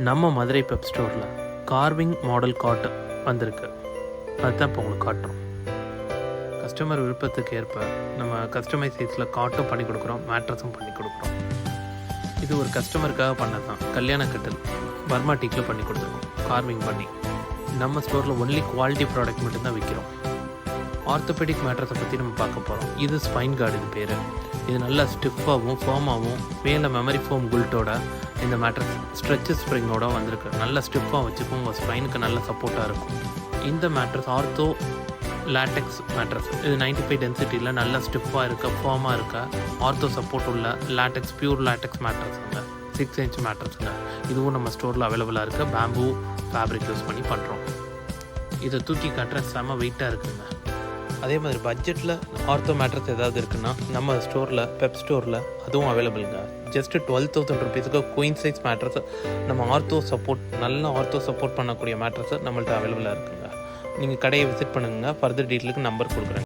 நம்ம மதுரை பெப் ஸ்டோரில் carving model God வந்திருக்கு. அதுதான் இப்போ உங்களுக்கு காட்டுறோம். கஸ்டமர் விருப்பத்துக்கு ஏற்ப நம்ம கஸ்டமைஸ் சைஸில் காட்டும் பண்ணி கொடுக்குறோம், மேட்ரஸும் பண்ணி கொடுக்குறோம். இது ஒரு கஸ்டமருக்காக பண்ணது தான். கல்யாண கட்டில் பர்மா டீக்கில் பண்ணி கொடுத்துருக்கோம், கார்விங் பண்ணி. நம்ம ஸ்டோரில் ஒன்லி குவாலிட்டி ப்ராடக்ட் மட்டும்தான் விற்கிறோம். ஆர்த்தோபெடிக் மேட்ரஸை பற்றி நம்ம பார்க்க போகிறோம். இது ஸ்பைன் கார்டு, இது பேர். இது நல்லா ஸ்டிஃபாகவும் ஃபோமாகவும் மேலே மெமரி ஃபோம் குல்ட்டோட இந்த மேட்ரஸ் ஸ்ட்ரெச்சு ஸ்ப்ரிங்கோட வந்திருக்கு. நல்லா ஸ்டிஃபாக வச்சுக்கும், உங்கள் ஸ்பைனுக்கு நல்ல சப்போர்ட்டாக இருக்கும். இந்த மேட்ரஸ் ஆர்த்தோ லேட்டெக்ஸ் மேட்ரஸ். இது 95 டென்சிட்டியில் நல்லா ஸ்டிஃபாக இருக்க, ஃபோமாக இருக்க, ஆர்த்தோ சப்போர்ட் உள்ள லேட்டெக்ஸ், பியூர் லேட்டெக்ஸ் மேட்ரஸுங்க. 6 இன்ச் மேட்ரஸுங்க. இதுவும் நம்ம ஸ்டோரில் அவைலபிளாக இருக்குது. பேம்பூ ஃபேப்ரிக் யூஸ் பண்ணி பண்ணுறோம். இதை தூக்கி காட்டுற செம வெயிட்டாக இருக்குங்க. அதே மாதிரி பட்ஜெட்டில் ஆர்த்தோ மேட்ரஸ் ஏதாவது இருக்குன்னா நம்ம ஸ்டோரில், பெப் ஸ்டோரில் அதுவும் அவைலபிளுங்க. ஜஸ்ட்டு 12,000 ருபீஸுக்கு குயின் சைஸ் மேட்ரஸ், நம்ம ஆர்த்தோ சப்போர்ட், நல்ல ஆர்த்தோ சப்போர்ட் பண்ணக்கூடிய மேட்ரஸ் நம்மள்ட்ட அவைலபிளாக இருக்குங்க. நீங்கள் கடையை விசிட் பண்ணுங்கள். ஃபர்தர் டீட்டெயிலுக்கு நம்பர் கொடுக்குறேன்.